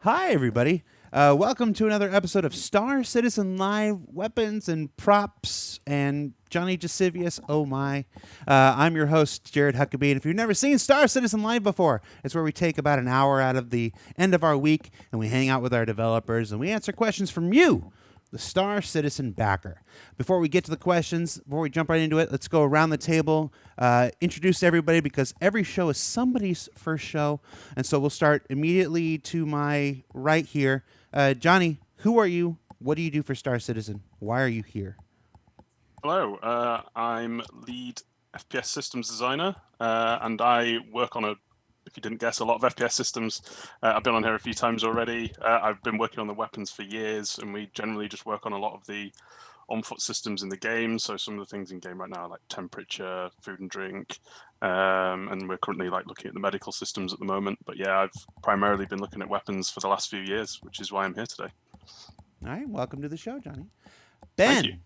Hi, everybody. Welcome to another episode of Star Citizen Live Weapons and Props and Johnny Jasivius. Oh, my. I'm your host, Jared Huckabee. And if you've never seen Star Citizen Live before, it's where we take about an hour out of the end of our week and we hang out with our developers and we answer questions from you, the Star Citizen backer. Before we get to the questions, before we jump right into it, let's go around the table, introduce everybody because every show is somebody's first show. And so we'll start immediately to my right here. Johnny, who are you? What do you do for Star Citizen? Why are you here? Hello, I'm lead FPS systems designer, and I work on if you didn't guess, a lot of FPS systems. I've been on here a few times already. I've been working on the weapons for years, and we generally just work on a lot of the on-foot systems in the game. So some of the things in game right now, like temperature, food and drink, and we're currently looking at the medical systems at the moment. But yeah, I've primarily been looking at weapons for the last few years, which is why I'm here today. All right, welcome to the show, Johnny. Thank you.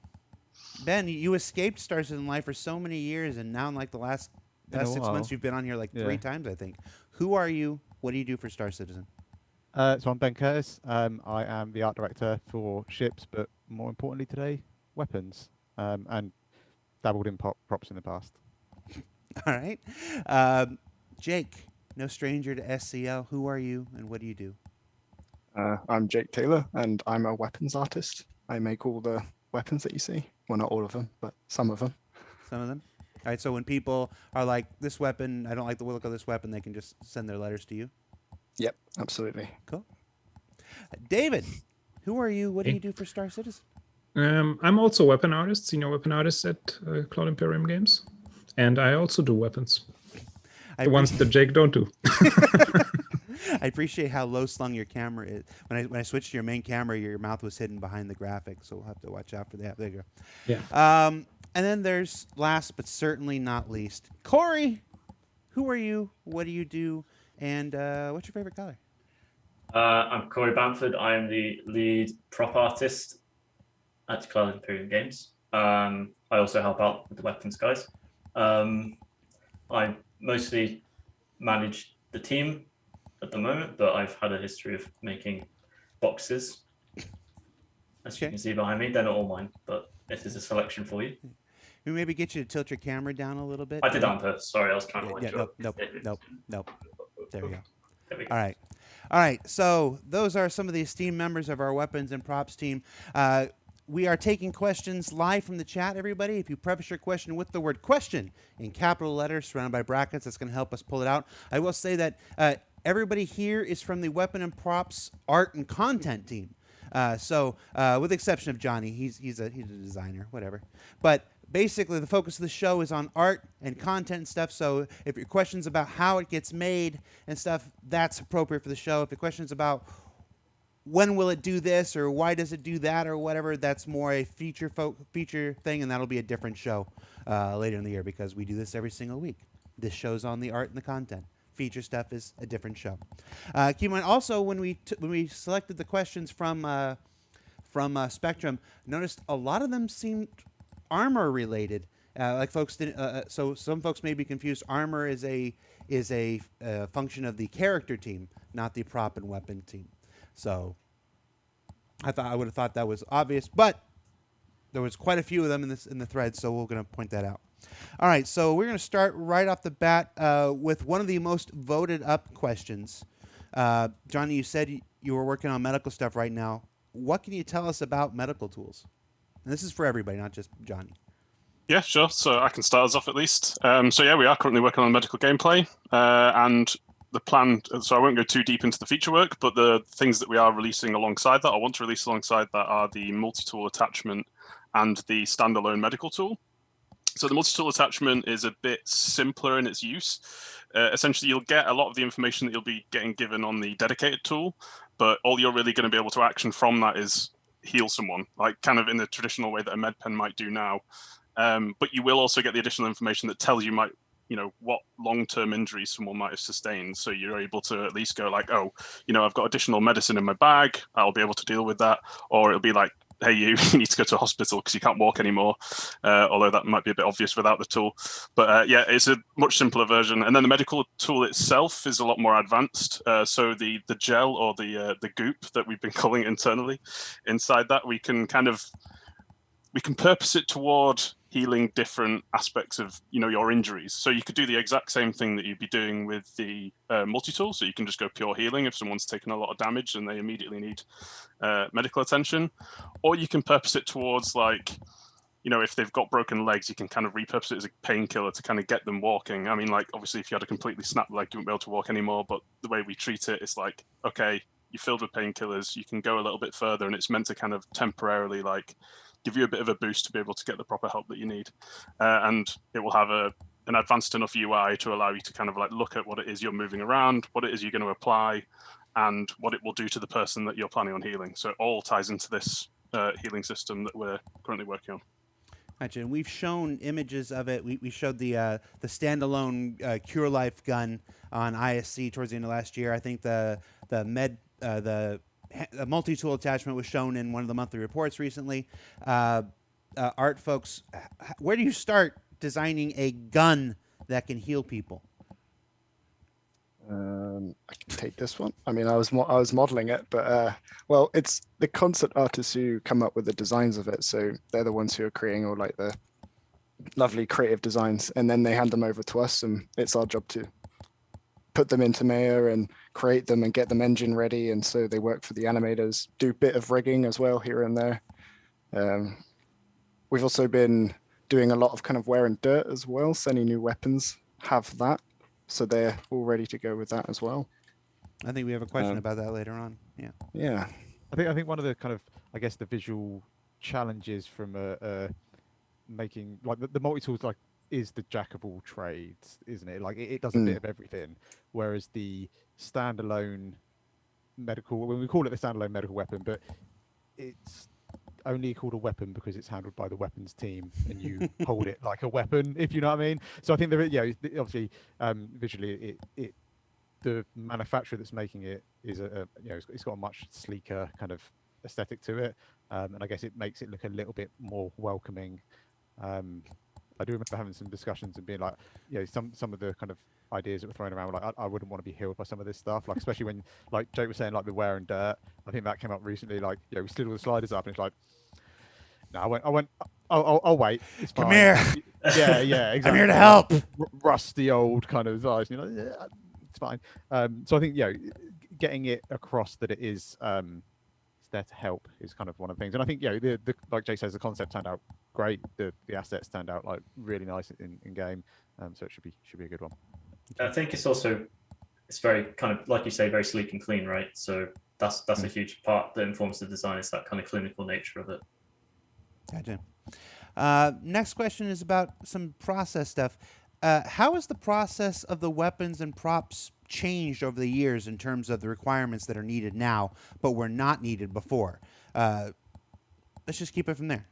Ben, you escaped Star Citizen Life for so many years, and now in the last 6 months, you've been on here 3 times, I think. Who are you? What do you do for Star Citizen? So I'm Ben Curtis. I am the art director for ships, but more importantly today, weapons, and dabbled in props in the past. All right. Jake, no stranger to SCL. Who are you, and what do you do? I'm Jake Taylor, and I'm a weapons artist. I make all the weapons that you see. Well, not all of them, but some of them. Some of them? All right, so when people are like, this weapon, I don't like the look of this weapon, they can just send their letters to you? Yep, absolutely. Cool. David, who are you? What do you do for Star Citizen? I'm also a weapon artist, senior weapon artist at Cloud Imperium Games. And I also do weapons. The ones that Jake don't do. I appreciate how low slung your camera is. When I switched to your main camera, your mouth was hidden behind the graphics, so we'll have to watch out for that. There you go. Yeah. And then there's last but certainly not least, Cory. Who are you? What do you do? And what's your favorite color? I'm Cory Bamford. I am the lead prop artist at Cloud Imperium Games. I also help out with the weapons guys. I mostly manage the team at the moment, but I've had a history of making boxes. As you can see behind me, they're not all mine, but this is a selection for you. We maybe get you to tilt your camera down a little bit. I did that on purpose. Sorry, I was trying to Nope. There we go. All right. So those are some of the esteemed members of our weapons and props team. We are taking questions live from the chat, everybody. If you preface your question with the word question in capital letters surrounded by brackets, that's going to help us pull it out. I will say that everybody here is from the weapon and props art and content team. So with the exception of Johnny, he's a designer, whatever. But basically, the focus of the show is on art and content and stuff. So if your question's about how it gets made and stuff, that's appropriate for the show. If the question's about when will it do this or why does it do that or whatever, that's more a feature thing, and that'll be a different show later in the year because we do this every single week. This show's on the art and the content. Feature stuff is a different show. Keep in mind also when we selected the questions from Spectrum, noticed a lot of them seemed armor related. Like folks didn't. So some folks may be confused. Armor is a function of the character team, not the prop and weapon team. So I would have thought that was obvious, but there was quite a few of them in the thread, so we're going to point that out. All right, so we're going to start right off the bat with one of the most voted up questions. Johnny, you said you were working on medical stuff right now. What can you tell us about medical tools? And this is for everybody, not just Johnny. Yeah, sure. So I can start us off at least. So yeah, we are currently working on medical gameplay, and the plan. So I won't go too deep into the feature work, but the things that we are releasing alongside that, I want to release alongside that, are the multi-tool attachment and the standalone medical tool. So the multi-tool attachment is a bit simpler in its use. Essentially, you'll get a lot of the information that you'll be getting given on the dedicated tool, but all you're really going to be able to action from that is heal someone, like kind of in the traditional way that a med pen might do now. But you will also get the additional information that tells you what long-term injuries someone might have sustained. So you're able to at least go like, oh, I've got additional medicine in my bag. I'll be able to deal with that. Or it'll be like, hey, you need to go to a hospital because you can't walk anymore. Although that might be a bit obvious without the tool. But yeah, it's a much simpler version. And then the medical tool itself is a lot more advanced. So the gel or the goop that we've been calling it internally, inside that we can purpose it toward healing different aspects of your injuries. So you could do the exact same thing that you'd be doing with the multi-tool. So you can just go pure healing if someone's taken a lot of damage and they immediately need medical attention, or you can purpose it towards if they've got broken legs, you can kind of repurpose it as a painkiller to kind of get them walking. I mean, obviously if you had a completely snapped leg, you wouldn't be able to walk anymore, but the way we treat it, it's okay, you're filled with painkillers, you can go a little bit further, and it's meant to kind of temporarily give you a bit of a boost to be able to get the proper help that you need. And it will have an advanced enough UI to allow you to kind of look at what it is you're moving around, what it is you're going to apply, and what it will do to the person that you're planning on healing. So it all ties into this healing system that we're currently working on. Gotcha. And we've shown images of it. We showed the standalone Cure Life gun on ISC towards the end of last year. I think the multi-tool attachment was shown in one of the monthly reports recently. Art folks, where do you start designing a gun that can heal people? I can take this one. I mean, I was modeling it, but well, it's the concept artists who come up with the designs of it. So they're the ones who are creating all the lovely creative designs, and then they hand them over to us, and it's our job to put them into Maya and create them and get them engine ready. And so they work for the animators, do a bit of rigging as well here and there. We've also been doing a lot of kind of wear and dirt as well. So any new weapons have that. So they're all ready to go with that as well. I think we have a question about that later on. Yeah. Yeah. I think one of the kind of, I guess, the visual challenges from making the multi-tools is the jack of all trades, isn't it? It does a bit of everything, whereas the standalone medical, when we call it the standalone medical weapon, but it's only called a weapon because it's handled by the weapons team and you hold it like a weapon, if you know what I mean. So I think there, obviously visually the manufacturer that's making it is it's got a much sleeker kind of aesthetic to it, and I guess it makes it look a little bit more welcoming. I do remember having some discussions and being some of the kind of ideas that were thrown around, I wouldn't want to be healed by some of this stuff, especially when Jake was saying the wear and dirt. I think that came up recently, we slid all the sliders up and it's no, I'll wait, it's fine. Come here. Yeah, exactly. I'm here to help. Rusty old kind of eyes, yeah, it's fine. So I think getting it across that it is it's there to help is kind of one of the things. And I think the like Jake says, the concept turned out great, the assets turned out really nice in game, so it should be a good one. I think it's very kind of, like you say, very sleek and clean, right? So that's a huge part that informs the design, is that kind of clinical nature of it. Gotcha. Next question is about some process stuff. How has the process of the weapons and props changed over the years in terms of the requirements that are needed now, but were not needed before? Let's just keep it from there.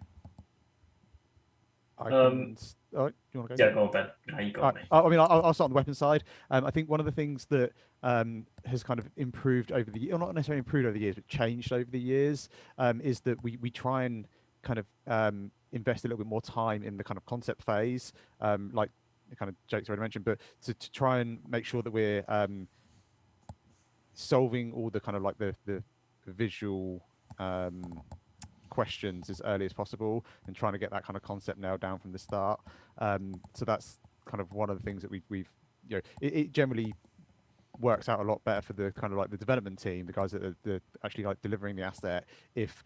Do you want to go? Yeah, go on, Ben. No, you got me. I mean, I'll start on the weapons side. I think one of the things that has kind of improved over the years, or not necessarily improved over the years, but changed over the years, is that we try and kind of invest a little bit more time in the kind of concept phase, like kind of Jake's already mentioned, but to try and make sure that we're solving all the kind of the visual questions as early as possible and trying to get that kind of concept nailed down from the start. So that's kind of one of the things that we've it generally works out a lot better for the kind of the development team, the guys that are actually delivering the asset, if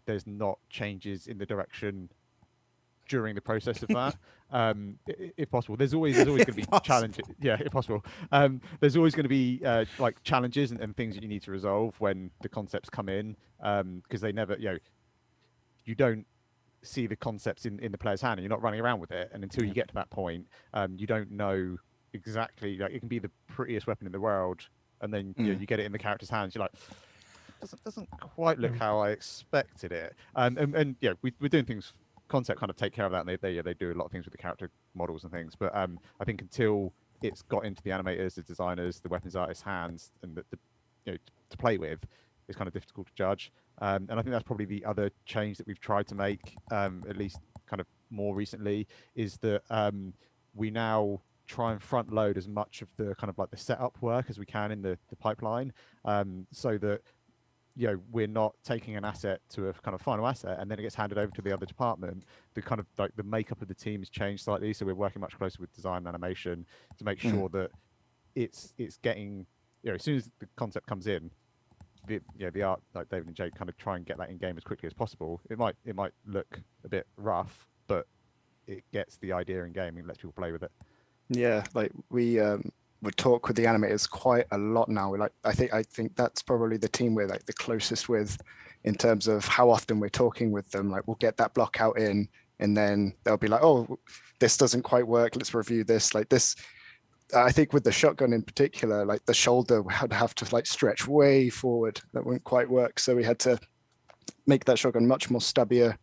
there's not changes in the direction during the process of that. If possible, there's always going to be challenges. Yeah, if possible, there's always going to be challenges and things that you need to resolve when the concepts come in, because they never you don't see the concepts in the player's hand and you're not running around with it, and until you get to that point, you don't know exactly. It can be the prettiest weapon in the world, and then you get it in the character's hands, you're doesn't quite look how I expected it. And we're doing things. Concept kind of take care of that, and they do a lot of things with the character models and things. But I think until it's got into the animators, the designers, the weapons artists' hands, and to play with, is kind of difficult to judge. And I think that's probably the other change that we've tried to make, at least kind of more recently, is that we now try and front load as much of the kind of like the setup work as we can in the pipeline, so that we're not taking an asset to a kind of final asset and then it gets handed over to the other department. The kind of like the makeup of the team has changed slightly, so we're working much closer with design and animation to make sure that it's getting, as soon as the concept comes in, the art, like David and Jake kind of try and get that in game as quickly as possible. It might look a bit rough, but it gets the idea in game and lets people play with it. Yeah, like we would talk with the animators quite a lot now. I think that's probably the team we're like the closest with in terms of how often we're talking with them. Like we'll get that block out in, and then they'll be like, "Oh, this doesn't quite work. Let's review this." Like this, I think with the shotgun in particular, like the shoulder would have to like stretch way forward. That wouldn't quite work. So we had to make that shotgun much more stubbier,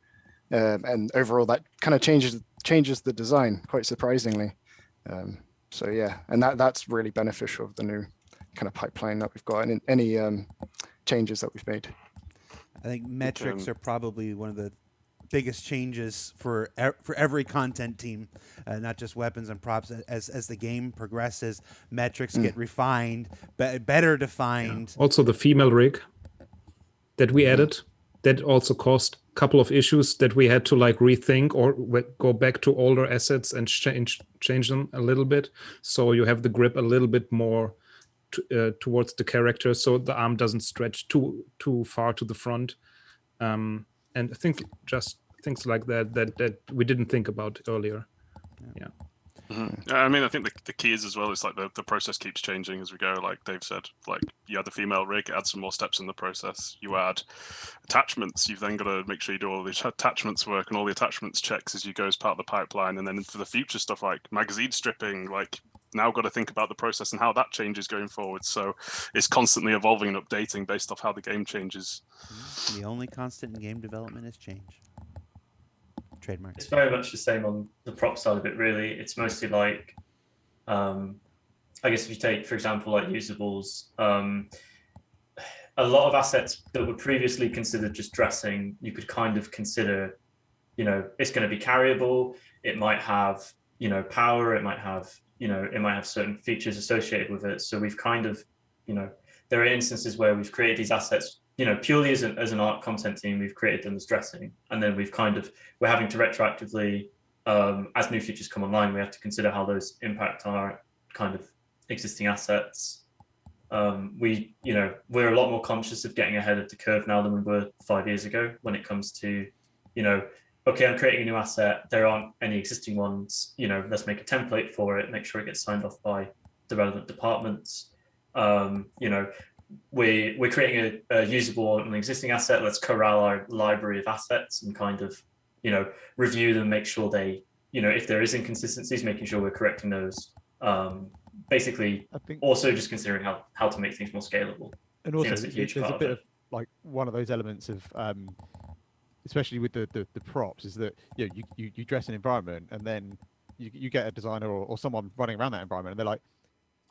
and overall that kind of changes the design quite surprisingly. So yeah, and that's really beneficial of the new kind of pipeline that we've got, and any changes that we've made. I think metrics are probably one of the biggest changes for every content team, not just weapons and props. As the game progresses, metrics get refined, better defined. Yeah. Also, the female rig that we added, that also caused a couple of issues that we had to like rethink or go back to older assets and change them a little bit, so you have the grip a little bit more towards the character, so the arm doesn't stretch too far to the front. And I think just things like that we didn't think about earlier. Yeah. I mean, I think the key is as well is like the process keeps changing as we go. Like Dave said, like you add the female rig, add some more steps in the process. You add attachments. You've then got to make sure you do all the attachments work and all the attachments checks as you go as part of the pipeline. And then for the future stuff like magazine stripping, like now got to think about the process and how that changes going forward. So it's constantly evolving and updating based off how the game changes. The only constant in game development is change. Trademark. It's very much the same on the prop side of it, really. It's mostly like, I guess if you take, for example, like usables, a lot of assets that were previously considered just dressing, you could kind of consider, it's going to be carryable. It might have, power. It might have, it might have certain features associated with it. So we've kind of, there are instances where we've created these assets, purely as an art content team, we've created them as dressing, and then we're having to retroactively, as new features come online, we have to consider how those impact our kind of existing assets. We're a lot more conscious of getting ahead of the curve now than we were 5 years ago when it comes to, okay, I'm creating a new asset. There aren't any existing ones. Let's make a template for it. Make sure it gets signed off by the relevant departments. We're creating a usable on an existing asset. Let's corral our library of assets and kind of, review them, make sure they, if there is inconsistencies, making sure we're correcting those. Basically, I think also just considering how to make things more scalable. And also, there's a bit of like one of those elements of, especially with the props, is that you dress an environment and then you get a designer or someone running around that environment and they're like,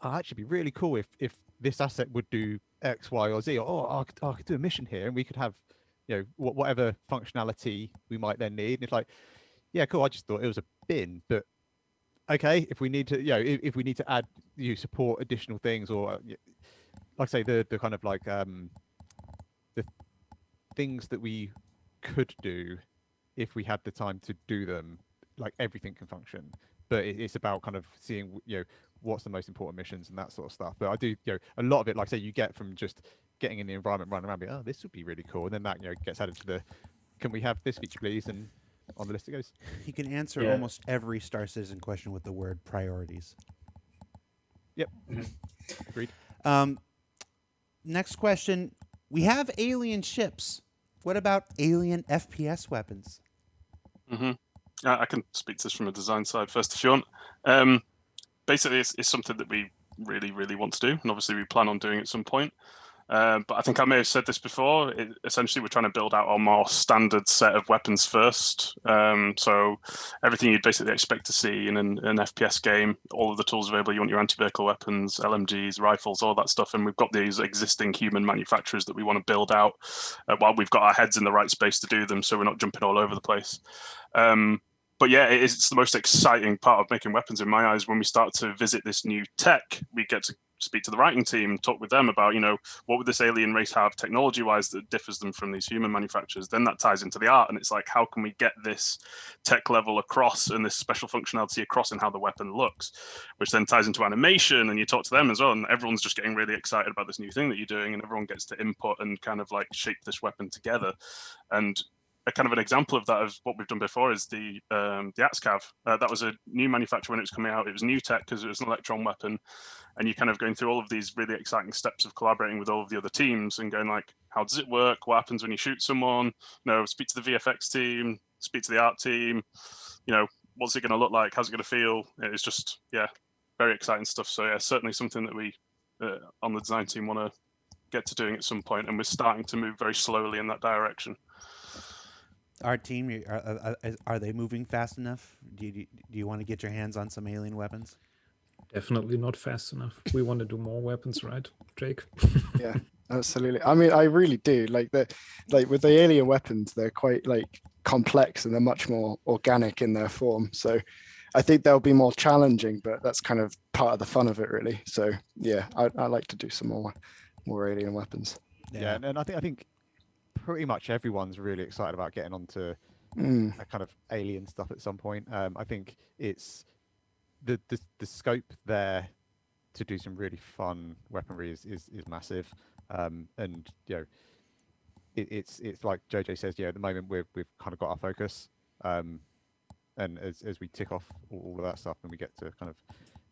"Oh, actually be really cool if this asset would do X, Y, or Z, or I could do a mission here and we could have, whatever functionality we might then need." And it's like, yeah, cool. I just thought it was a bin, but okay, if we need to, if we need to add, support additional things, or like I say, the kind of like the things that we could do if we had the time to do them, like everything can function. But it's about kind of seeing, what's the most important missions and that sort of stuff. But I do, a lot of it, like I say, you get from just getting in the environment, running around, being, oh, this would be really cool. And then that, gets added to can we have this feature, please? And on the list it goes. You can answer almost every Star Citizen question with the word priorities. Yep. Agreed. Next question. We have alien ships. What about alien FPS weapons? I can speak to this from a design side first if you want. Basically, it's something that we really, really want to do, and obviously we plan on doing at some point. But I think I may have said this before. Essentially, we're trying to build out our more standard set of weapons first. So everything you'd basically expect to see in an FPS game, all of the tools available. You want your anti-vehicle weapons, LMGs, rifles, all that stuff. And we've got these existing human manufacturers that we want to build out while we've got our heads in the right space to do them, so we're not jumping all over the place. But yeah, it's the most exciting part of making weapons in my eyes. When we start to visit this new tech, we get to speak to the writing team, talk with them about, what would this alien race have technology-wise that differs them from these human manufacturers? Then that ties into the art, and it's like, how can we get this tech level across and this special functionality across in how the weapon looks, which then ties into animation, and you talk to them as well, and everyone's just getting really excited about this new thing that you're doing, and everyone gets to input and kind of like shape this weapon together. And a kind of an example of that, of what we've done before, is the ATSCAV. That was a new manufacturer when it was coming out. It was new tech because it was an electron weapon, and you're kind of going through all of these really exciting steps of collaborating with all of the other teams and going like, how does it work? What happens when you shoot someone? Speak to the VFX team, speak to the art team. What's it going to look like? How's it going to feel? It's just, very exciting stuff. So yeah, certainly something that we on the design team want to get to doing at some point, and we're starting to move very slowly in that direction. Our team, are they moving fast enough? Do you want to get your hands on some alien weapons? Definitely not fast enough. We want to do more weapons, right, Jake? Yeah, absolutely. I mean, I really do. Like with the alien weapons, they're quite complex, and they're much more organic in their form. So I think they'll be more challenging, but that's kind of part of the fun of it, really. So yeah, I like to do some more alien weapons. Yeah, and I think pretty much everyone's really excited about getting onto that kind of alien stuff at some point. I think it's the scope there to do some really fun weaponry is massive. And it's like JJ says, at the moment we've kind of got our focus. And as we tick off all of that stuff, and we get to kind of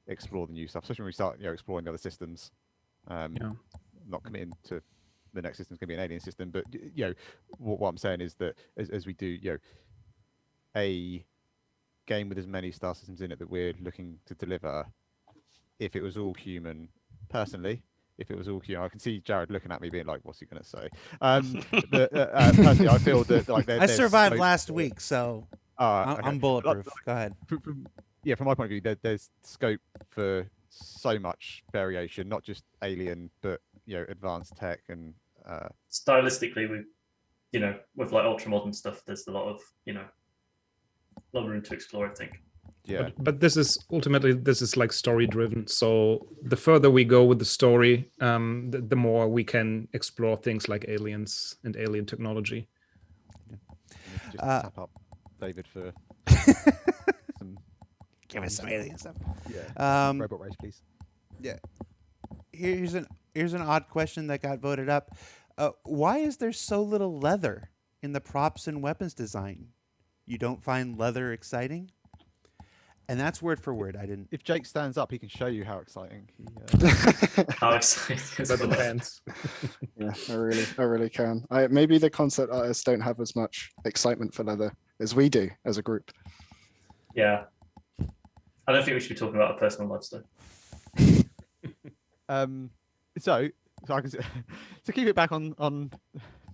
explore the new stuff, especially when we start exploring the other systems. Not committing to the next system's going to be an alien system, but what I'm saying is that as we do a game with as many star systems in it that we're looking to deliver, if it was all human, personally, if it was all human, I can see Jared looking at me being like, what's he going to say? Personally, I feel that I survived last week, so I'm bulletproof. Go ahead. From my point of view, there's scope for so much variation, not just alien, but advanced tech and stylistically, with like ultra modern stuff, there's a lot of room to explore, I think. Yeah, but this is like story driven. So the further we go with the story, the more we can explore things like aliens and alien technology. Just tap up David for some. Give us some alien stuff. Yeah. Robot race, please. Yeah. Here's an odd question that got voted up. Why is there so little leather in the props and weapons design? You don't find leather exciting? And that's word for word. I didn't. If Jake stands up, he can show you how exciting. How exciting! Leather pants. Yeah, I really can. Maybe the concept artists don't have as much excitement for leather as we do as a group. Yeah, I don't think we should be talking about our personal lives though. So I can to keep it back on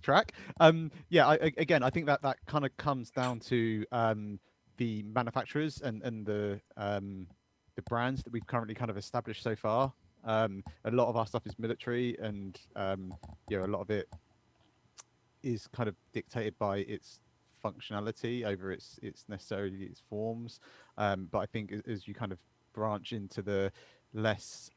track. I think that kind of comes down to the manufacturers and the brands that we've currently kind of established so far. A lot of our stuff is military, and a lot of it is kind of dictated by its functionality over its necessarily its forms. But I think as you kind of branch into the less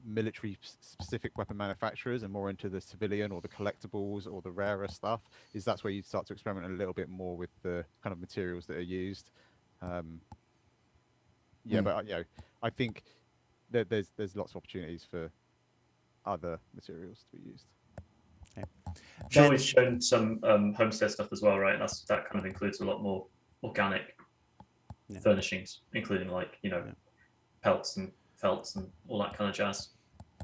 military specific weapon manufacturers and more into the civilian or the collectibles or the rarer stuff, that's where you start to experiment a little bit more with the kind of materials that are used. But I think that there's lots of opportunities for other materials to be used. Okay. I'm sure we've shown some homestead stuff as well, right? That kind of includes a lot more organic furnishings, including pelts and felts and all that kind of jazz.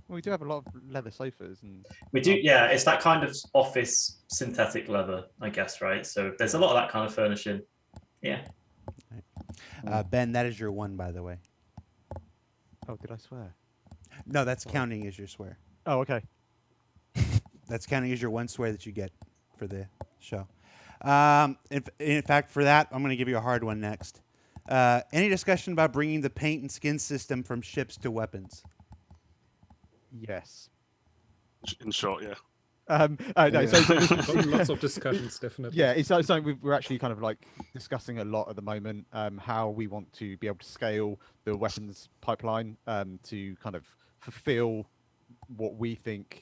Well, we do have a lot of leather sofas, and we do. Yeah, it's that kind of office synthetic leather, I guess, right? So there's a lot of that kind of furnishing. Yeah. Ben, that is your one, by the way. Oh, did I swear? No, that's counting as your swear. Oh, okay. That's counting as your one swear that you get for the show. In fact, for that, I'm going to give you a hard one next. Any discussion about bringing the paint and skin system from ships to weapons? Yes. In short, yeah. No, Yeah. Lots of discussions, definitely. Yeah, it's something we're actually kind of like discussing a lot at the moment. How we want to be able to scale the weapons pipeline to kind of fulfill what we think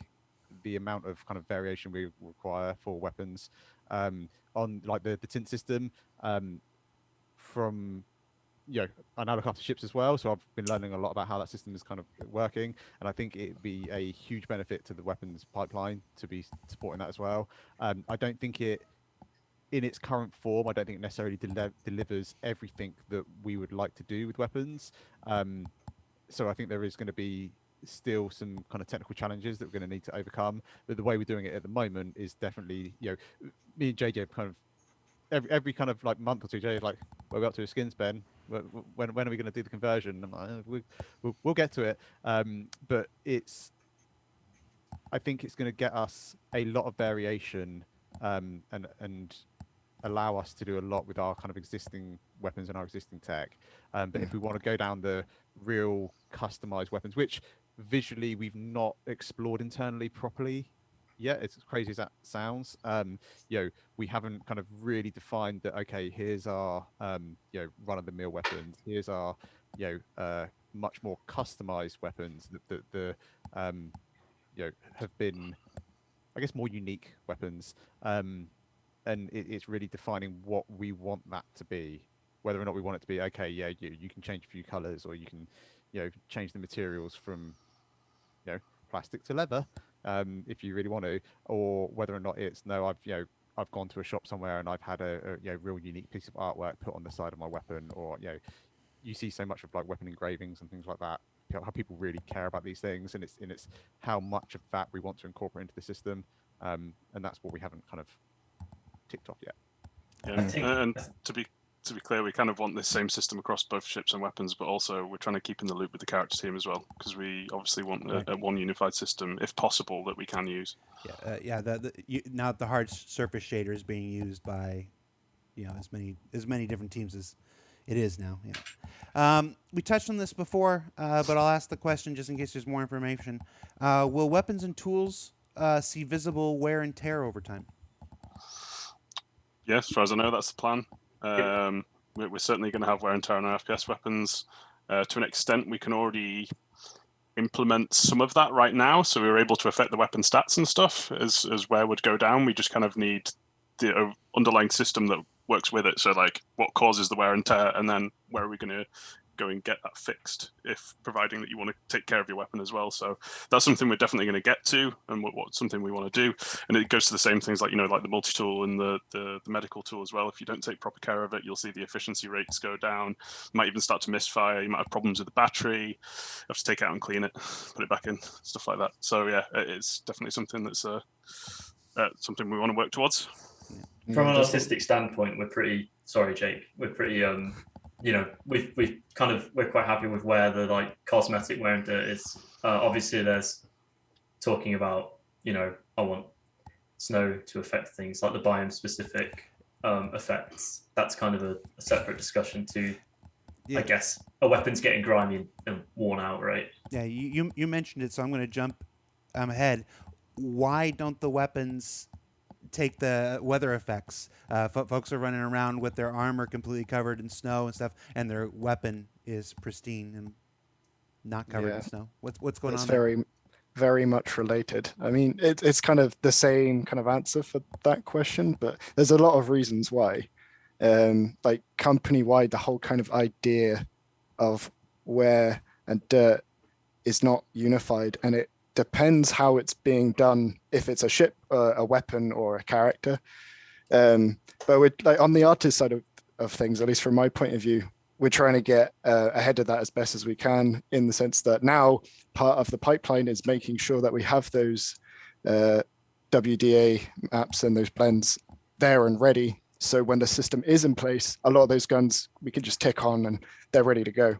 the amount of kind of variation we require for weapons on like the tint system from I now look after ships as well, so I've been learning a lot about how that system is kind of working, and I think it'd be a huge benefit to the weapons pipeline to be supporting that as well. I don't think it, in its current form, I don't think it necessarily delivers everything that we would like to do with weapons. So I think there is going to be still some kind of technical challenges that we're going to need to overcome. But the way we're doing it at the moment is definitely, me and JJ kind of every kind of like month or two, JJ's like, "Well, we're up to a skins, Ben. When are we going to do the conversion?" I'm like, we'll get to it. But I think it's going to get us a lot of variation and allow us to do a lot with our kind of existing weapons and our existing tech. But if we want to go down the real customized weapons, which visually we've not explored internally properly yet, it's as crazy as that sounds, we haven't kind of really defined that, okay, here's our run-of-the-mill weapons, here's our much more customized weapons that have been, I guess, more unique weapons. And it's really defining what we want that to be, whether or not we want it to be, okay, you can change a few colors, or you can, change the materials from, plastic to leather, if you really want to, or whether or not it's, no, I've gone to a shop somewhere and I've had a real unique piece of artwork put on the side of my weapon, or, you see so much of like weapon engravings and things like that, how people really care about these things, and it's how much of that we want to incorporate into the system, and that's what we haven't kind of ticked off yet. Yeah, and to be clear, we kind of want this same system across both ships and weapons, but also we're trying to keep in the loop with the character team as well, because we obviously want a one unified system, if possible, that we can use. Now the hard surface shader is being used by, as many different teams as it is now. Yeah. We touched on this before, but I'll ask the question just in case there's more information. Will weapons and tools see visible wear and tear over time? Yes, as far as I know, that's the plan. We're certainly going to have wear and tear on our FPS weapons. To an extent, we can already implement some of that right now, so we're able to affect the weapon stats and stuff as wear would go down. We just kind of need the underlying system that works with it. So, like, what causes the wear and tear, and then where are we going to go and get that fixed, if providing that you want to take care of your weapon as well. So that's something we're definitely going to get to, and what something we want to do. And it goes to the same things like, like the multi-tool and the medical tool as well. If you don't take proper care of it, you'll see the efficiency rates go down. You might even start to misfire. You might have problems with the battery. You have to take it out and clean it, put it back in, stuff like that. So yeah, it's definitely something that's something we want to work towards. From an artistic standpoint, we're pretty, sorry, Jake, we're pretty we're quite happy with where the like cosmetic wear and tear is. Obviously there's talking about, I want snow to affect things like the biome specific effects. That's kind of a separate discussion to, I guess, a weapon's getting grimy and worn out, right? Yeah, you mentioned it, so I'm going to jump ahead. Why don't the weapons take the weather effects? Folks are running around with their armor completely covered in snow and stuff, and their weapon is pristine and not covered in snow. What's going on? It's very, very much related. I mean, it's kind of the same kind of answer for that question, but there's a lot of reasons why. Like company-wide, the whole kind of idea of wear and dirt is not unified, and it depends how it's being done, if it's a ship, a weapon, or a character. But we're like on the artist side of things, at least from my point of view, we're trying to get ahead of that as best as we can, in the sense that now part of the pipeline is making sure that we have those WDA maps and those blends there and ready. So when the system is in place, a lot of those guns we can just tick on and they're ready to go.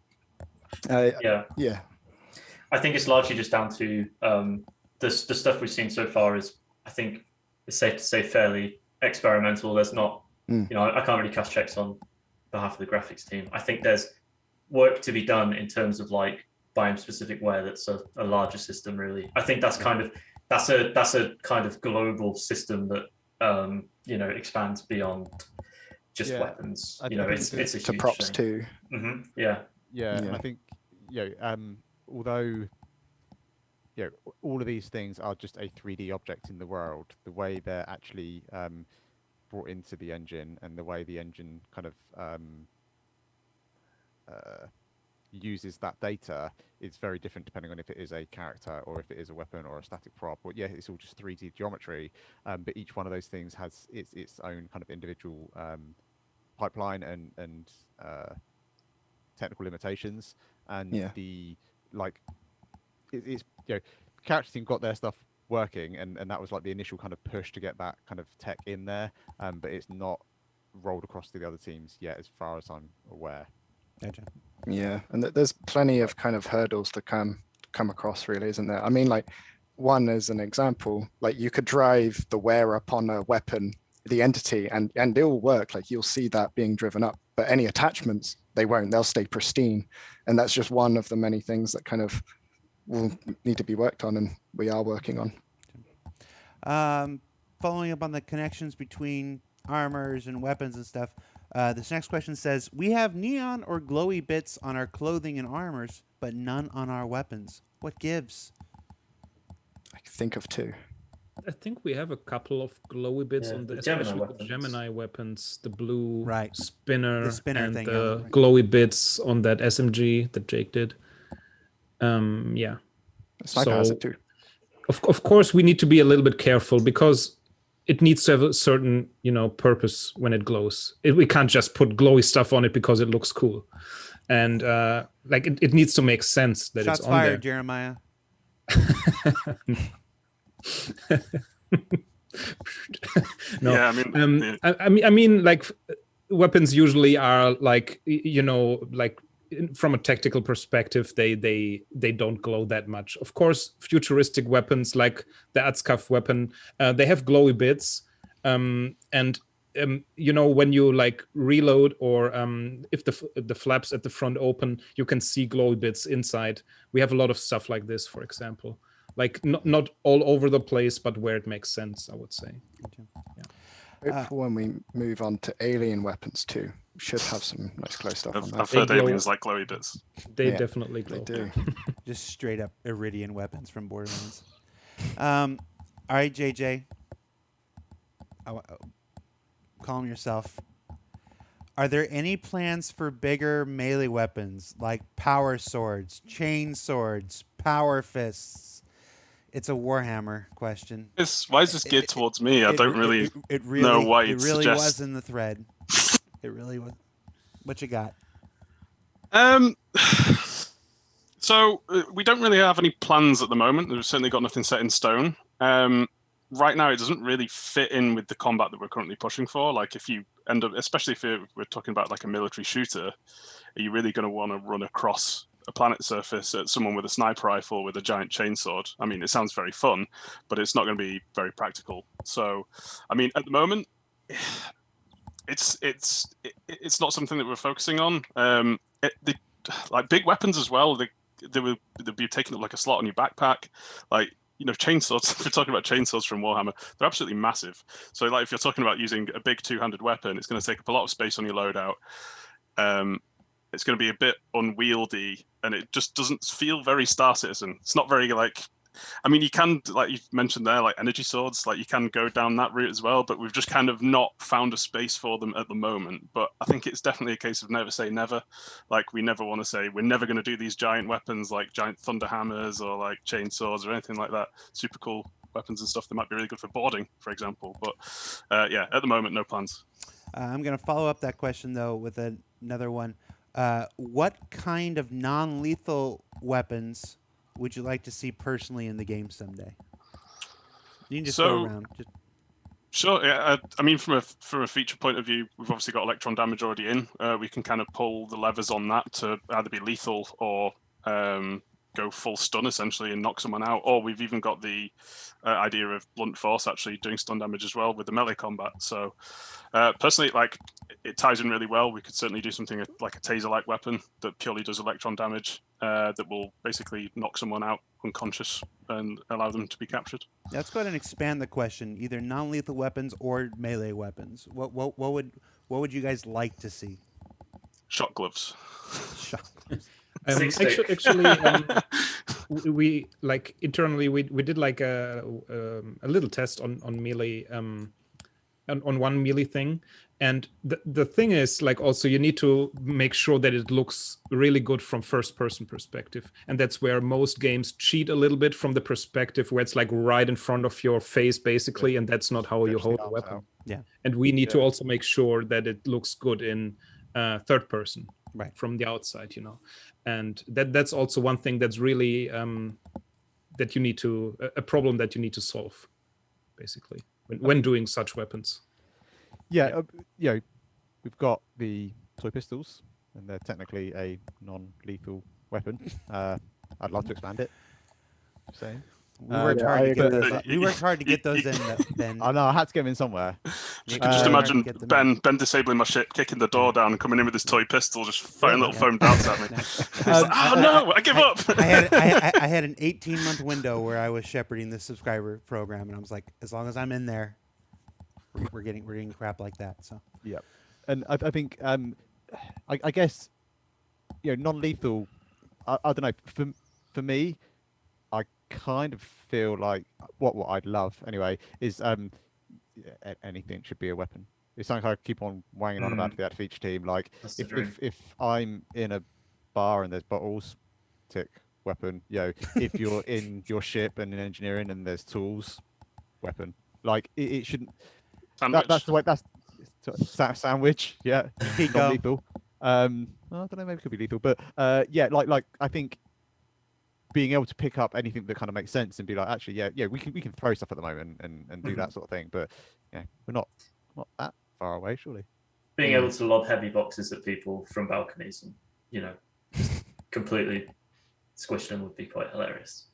I think it's largely just down to the stuff we've seen so far is, I think, it's safe to say fairly experimental. There's not, you know, I can't really cast checks on behalf of the graphics team. I think there's work to be done in terms of like biome specific wear that's a larger system. Really, I think that's kind of that's a kind of global system that you know, expands beyond just weapons. You know, it's a huge to props thing. too. Yeah. And I think, you know, although, you know, all of these things are just a 3D object in the world, the way they're actually brought into the engine and the way the engine kind of uses that data is very different depending on if it is a character or if it is a weapon or a static prop. Or yeah, it's all just 3D geometry, but each one of those things has its own kind of individual pipeline and technical limitations. And the like, it's, you know, character team got their stuff working, and that was like the initial kind of push to get that kind of tech in there, but it's not rolled across to the other teams yet, as far as I'm aware. Gotcha. Yeah, and there's plenty of kind of hurdles to come across, really, isn't there? I mean, like, one as an example, like you could drive the wear up on a weapon, the entity, and it will work. Like you'll see that being driven up, but any attachments, they won't. They'll stay pristine, and that's just one of the many things that kind of will need to be worked on, and we are working on. Following up on the connections between armors and weapons and stuff, this next question says, we have neon or glowy bits on our clothing and armors, but none on our weapons. What gives? I can think of two. I think we have a couple of glowy bits on the especially the Gemini weapons, the blue spinner, and thing, the glowy bits on that SMG that Jake did. Yeah. Sniper has it too. Of course, we need to be a little bit careful because it needs to have a certain, you know, purpose when it glows. We can't just put glowy stuff on it because it looks cool, and like it needs to make sense that Shots it's on fired, there. Jeremiah. No, yeah, I mean, like weapons usually are like, you know, like from a tactical perspective, they don't glow that much. Of course, futuristic weapons like the Azkav weapon, they have glowy bits, and you know, when you like reload or if the flaps at the front open, you can see glowy bits inside. We have a lot of stuff like this, for example. Like not all over the place, but where it makes sense, I would say. Yeah. Hopeful when we move on to alien weapons too. We should have some nice glow stuff on that. I've heard aliens like glowy bits. They definitely glow. They do. Just straight up Iridian weapons from Borderlands. All right, JJ. Calm yourself. Are there any plans for bigger melee weapons like power swords, chain swords, power fists? It's a Warhammer question. Why is this geared towards me? I don't really know why you'd It really suggest. was in the thread. It really was. What you got? So we don't really have any plans at the moment. We've certainly got nothing set in stone. Right now, it doesn't really fit in with the combat that we're currently pushing for. Like if you end up, especially if we're talking about like a military shooter, are you really going to want to run across a planet surface at someone with a sniper rifle with a giant chainsword? I mean, it sounds very fun, but it's not going to be very practical. So, I mean, at the moment, it's not something that we're focusing on. Like big weapons as well. They'd be taking up like a slot on your backpack. Like, you know, chainswords. If we're talking about chainswords from Warhammer, they're absolutely massive. So, like, if you're talking about using a big two-handed weapon, it's going to take up a lot of space on your loadout. It's going to be a bit unwieldy, and it just doesn't feel very Star Citizen. It's not very like, I mean, you can, like you mentioned there, like energy swords, like you can go down that route as well, but we've just kind of not found a space for them at the moment. But I think it's definitely a case of never say never. Like we never want to say we're never going to do these giant weapons like giant thunder hammers or like chainsaws or anything like that. Super cool weapons and stuff that might be really good for boarding, for example. But yeah, at the moment, no plans. I'm going to follow up that question though with another one. What kind of non-lethal weapons would you like to see personally in the game someday? You can just go around. Sure. Yeah. I mean, from a feature point of view, we've obviously got electron damage already in. We can kind of pull the levers on that to either be lethal or go full stun essentially and knock someone out. Or we've even got the idea of blunt force actually doing stun damage as well with the melee combat. So personally, like, it ties in really well. We could certainly do something like a taser-like weapon that purely does electron damage that will basically knock someone out unconscious and allow them to be captured. Yeah, let's go ahead and expand the question. Either non-lethal weapons or melee weapons. What would you guys like to see? Shock gloves. Shock. Actually, we like internally we did like a little test on melee on one melee thing, and the thing is, like, also you need to make sure that it looks really good from first person perspective, and that's where most games cheat a little bit from the perspective where it's like right in front of your face basically, and that's not how you hold a weapon. Yeah. And we need to also make sure that it looks good in third person, right, from the outside, you know. And that's also one thing that's really that you need to a problem that you need to solve basically when doing such weapons. Yeah, you know, we've got the toy pistols, and they're technically a non-lethal weapon. I'd love to expand it. Saying. We worked hard to get those. We worked hard to get those in. Then I know I had to get them in somewhere. You can just imagine Ben disabling my ship, kicking the door down, and coming in with his toy pistol, just firing little foam darts at me. Oh no! I give up. I had an 18-month window where I was shepherding the subscriber program, and I was like, as long as I'm in there, we're getting crap like that. So yeah, and I think I guess, you know, non-lethal. I don't know. For me, I kind of feel like what I'd love anyway is anything should be a weapon. It's something I keep on wanging on about for each team. Like if I'm in a bar and there's bottles, tick, weapon. You know, if you're in your ship and in engineering and there's tools, weapon. Like it shouldn't. That's the way. That's sandwich. Yeah, non-lethal. I don't know. Maybe it could be lethal, but yeah, like I think being able to pick up anything that kind of makes sense and be like, actually, yeah, we can throw stuff at the moment and do that sort of thing. But yeah, we're not that far away, surely. Being able to lob heavy boxes at people from balconies and, you know, just completely squish them would be quite hilarious.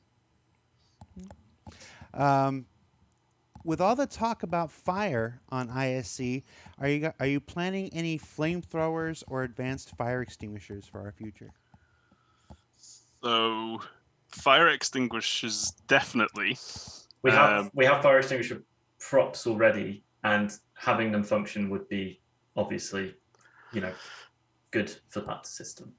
With all the talk about fire on ISC, are you planning any flamethrowers or advanced fire extinguishers for our future? So, fire extinguishers definitely. We have fire extinguisher props already, and having them function would be obviously, you know, good for that system.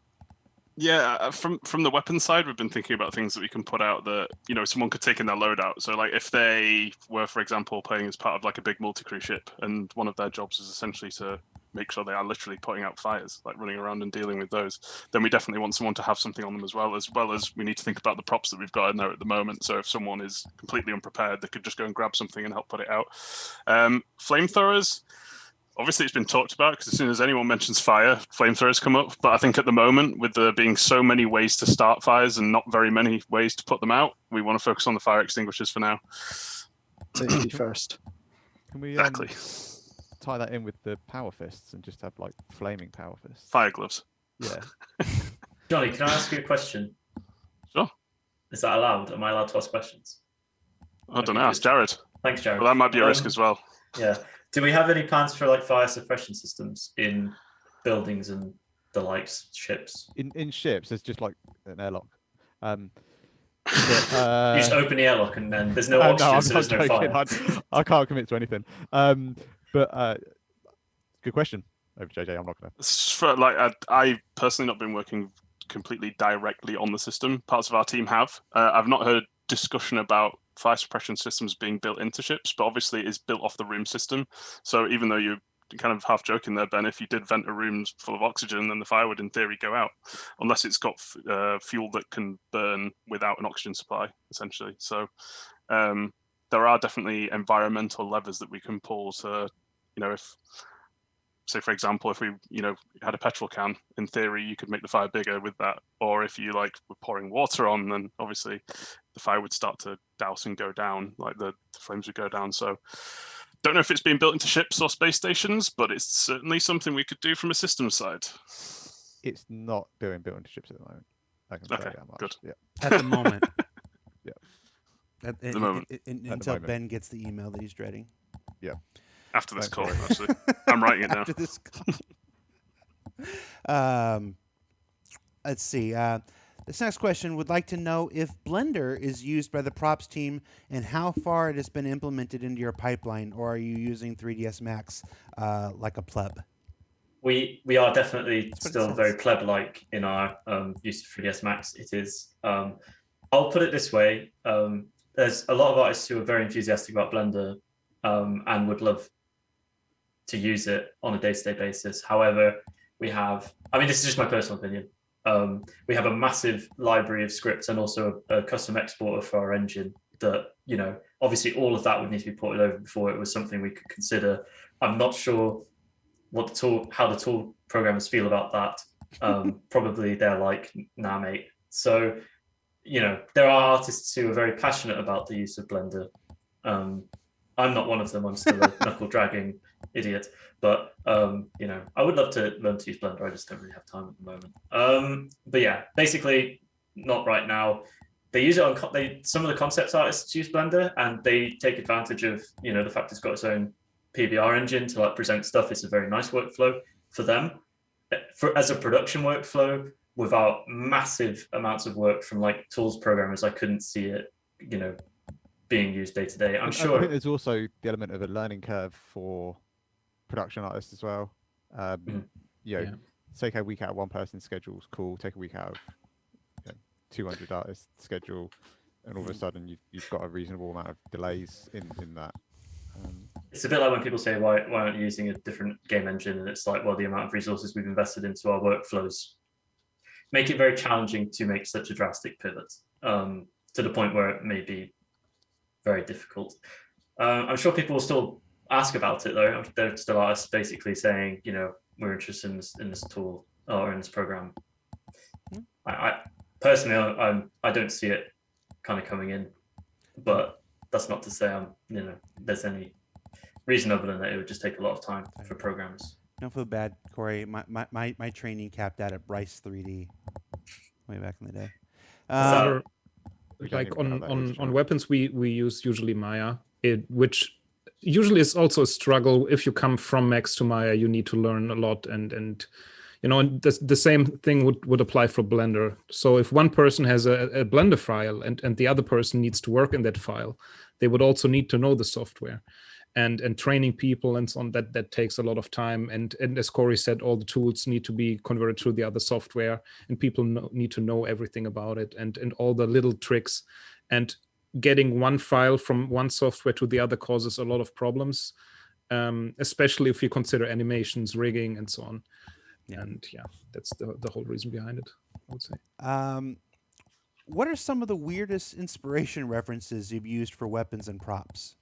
Yeah, from the weapon side, we've been thinking about things that we can put out that, you know, someone could take in their loadout. So, like, if they were, for example, playing as part of like a big multi-crew ship, and one of their jobs is essentially to make sure they are literally putting out fires, like running around and dealing with those, then we definitely want someone to have something on them as well as we need to think about the props that we've got in there at the moment. So if someone is completely unprepared, they could just go and grab something and help put it out. Flamethrowers, obviously it's been talked about because as soon as anyone mentions fire, flamethrowers come up. But I think at the moment, with there being so many ways to start fires and not very many ways to put them out, we want to focus on the fire extinguishers for now. Safety first. Can we Exactly. Tie that in with the power fists and just have like flaming power fists? Fire gloves. Yeah. Johnny, can I ask you a question? Sure. Is that allowed? Am I allowed to ask questions? I don't know. Ask Jared. Thanks, Jared. Well, that might be a risk as well. Yeah. Do we have any plans for like fire suppression systems in buildings and the likes, ships? In ships, there's just like an airlock. You just open the airlock and then there's no oxygen, so there's no fire. I can't commit to anything. But good question. Over JJ, I'm not gonna. I personally not been working completely directly on the system. Parts of our team have. I've not heard discussion about fire suppression systems being built into ships, but obviously it's built off the room system. So even though you're kind of half joking there, Ben, if you did vent a room full of oxygen, then the fire would in theory go out, unless it's got fuel that can burn without an oxygen supply, essentially. So there are definitely environmental levers that we can pull to, you know, if, say for example, if we, you know, had a petrol can, in theory you could make the fire bigger with that. Or if you like were pouring water on, then obviously the fire would start to douse and go down, like the flames would go down. So don't know if it's being built into ships or space stations, but it's certainly something we could do from a systems side. It's not being built into ships at the moment. I can tell Okay, you how much. good. Yeah. At the moment. Yeah. the moment. Until moment. Ben gets the email that he's dreading. After this Thanks, call, Rory. actually. I'm writing it down. After this let's see. This next question would like to know if Blender is used by the props team and how far it has been implemented into your pipeline, or are you using 3ds Max like a pleb? We are definitely That's what it still says. very pleb-like in our use of 3ds Max. It is. I'll put it this way: there's a lot of artists who are very enthusiastic about Blender and would love to use it on a day-to-day basis. However, we have. I mean, this is just my personal opinion. We have a massive library of scripts and also a custom exporter for our engine that, obviously all of that would need to be ported over before it was something we could consider. I'm not sure how the tool programmers feel about that. Probably they're like, nah, mate. So, there are artists who are very passionate about the use of Blender. I'm not one of them. I'm still a knuckle dragging idiot. But I would love to learn to use Blender. I just don't really have time at the moment. But yeah, basically not right now. They use it on some of the concept artists use Blender, and they take advantage of the fact it's got its own PBR engine to like present stuff. It's a very nice workflow for them. As a production workflow, without massive amounts of work from like tools programmers, I couldn't see it, being used day to day. I'm I sure think there's also the element of a learning curve for production artists as well. Take a week out of one person's schedule is cool. Take a week out of 200 artists' schedule, and all of a sudden you've got a reasonable amount of delays in that. It's a bit like when people say, why aren't you using a different game engine? And it's like, well, the amount of resources we've invested into our workflows make it very challenging to make such a drastic pivot, to the point where it may be very difficult. I'm sure people will still ask about it though. There still are basically saying, we're interested in this tool or in this program. I personally, I don't see it kind of coming in, but that's not to say there's any reason other than that it would just take a lot of time for programs. Don't feel bad, Cory. My training capped out at Bryce 3D way back in the day. Like on weapons, we use usually Maya, which usually is also a struggle. If you come from Max to Maya, you need to learn a lot, and the same thing would apply for Blender. So if one person has a Blender file and the other person needs to work in that file, they would also need to know the software. And training people and so on, that takes a lot of time. And as Cory said, all the tools need to be converted to the other software, and people need to know everything about it and all the little tricks. And getting one file from one software to the other causes a lot of problems, especially if you consider animations, rigging, and so on. Yeah. And yeah, that's the whole reason behind it, I would say. What are some of the weirdest inspiration references you've used for weapons and props?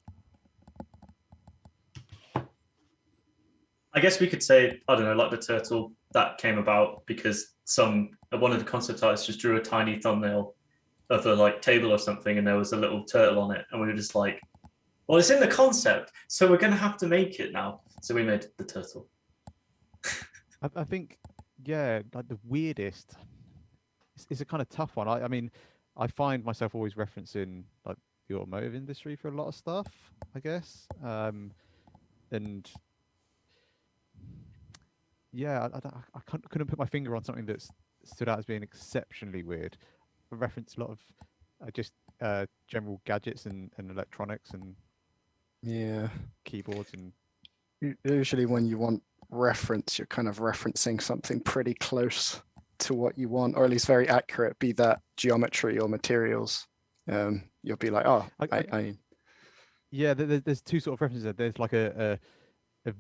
I guess we could say, I don't know, like the turtle that came about because one of the concept artists just drew a tiny thumbnail of a like table or something, and there was a little turtle on it, and we were just like, well, it's in the concept, so we're going to have to make it now. So we made the turtle. I think, like the weirdest. It's a kind of tough one. I mean, I find myself always referencing like the automotive industry for a lot of stuff, I guess, and. Yeah, I couldn't put my finger on something that stood out as being exceptionally weird. I reference a lot of just general gadgets and electronics and keyboards. And usually when you want reference, you're kind of referencing something pretty close to what you want, or at least very accurate, be that geometry or materials. You'll be like, oh, there's two sort of references there. There's like a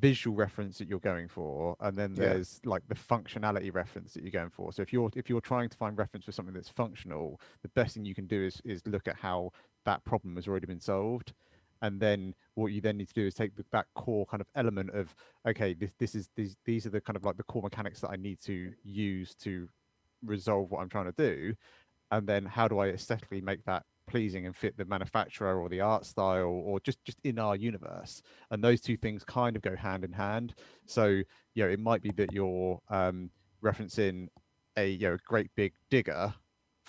visual reference that you're going for, and then there's like the functionality reference that you're going for. So if you're trying to find reference for something that's functional, the best thing you can do is look at how that problem has already been solved, and then what you then need to do is take that core kind of element of, okay, these are the kind of like the core mechanics that I need to use to resolve what I'm trying to do, and then how do I aesthetically make that pleasing and fit the manufacturer or the art style or just in our universe. And those two things kind of go hand in hand. So it might be that you're referencing a great big digger,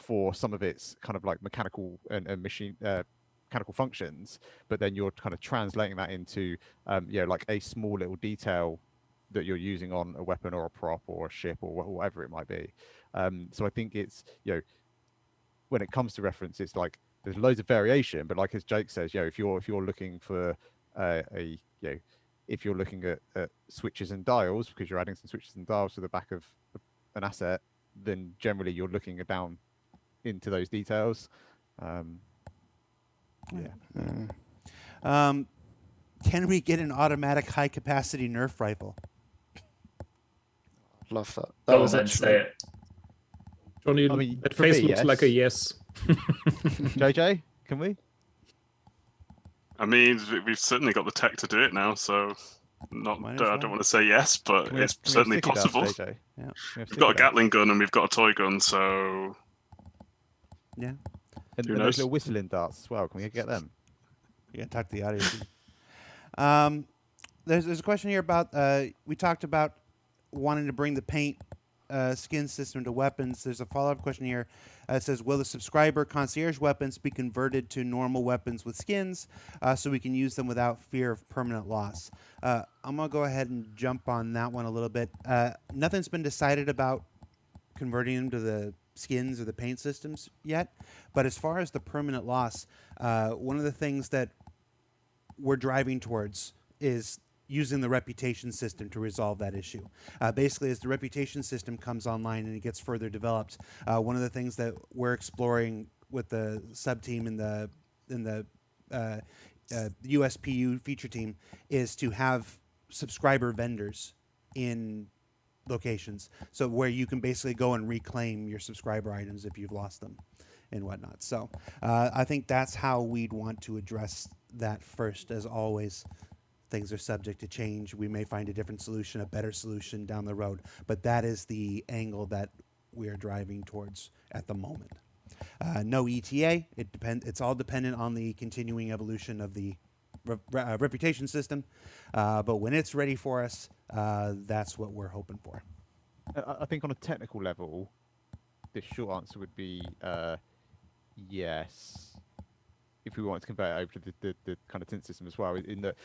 for some of its kind of like mechanical and machine mechanical functions, but then you're kind of translating that into like a small little detail that you're using on a weapon or a prop or a ship or whatever it might be. So I think it's, when it comes to reference, it's like there's loads of variation, but like as Jake says, if you're looking for if you're looking at switches and dials, because you're adding some switches and dials to the back of an asset, then generally you're looking down into those details. Can we get an automatic high capacity Nerf rifle? Love that. That was actually. Johnny, I mean, that for face me, looks like a yes. JJ, can we? I mean, we've certainly got the tech to do it now, so I don't want to say yes, but it's certainly possible. JJ? Yeah. We've got a Gatling gun and we've got a toy gun, so yeah. And those little whistling darts as well. Can we get them? Yeah, talk to the audience. There's a question here about we talked about wanting to bring the paint skin system to weapons. There's a follow-up question here. It says, will the subscriber concierge weapons be converted to normal weapons with skins so we can use them without fear of permanent loss? I'm going to go ahead and jump on that one a little bit. Nothing's been decided about converting them to the skins or the paint systems yet. But as far as the permanent loss, one of the things that we're driving towards is using the reputation system to resolve that issue. Basically, as the reputation system comes online and it gets further developed, one of the things that we're exploring with the sub team in the USPU feature team is to have subscriber vendors in locations, so where you can basically go and reclaim your subscriber items if you've lost them and whatnot. So I think that's how we'd want to address that first. As always, things are subject to change. We may find a different solution, a better solution down the road, but that is the angle that we are driving towards at the moment. No ETA. It's all dependent on the continuing evolution of the reputation system, but when it's ready for us, that's what we're hoping for. I think on a technical level, the short answer would be yes, if we wanted to convert it over to the kind of tint system as well. In that,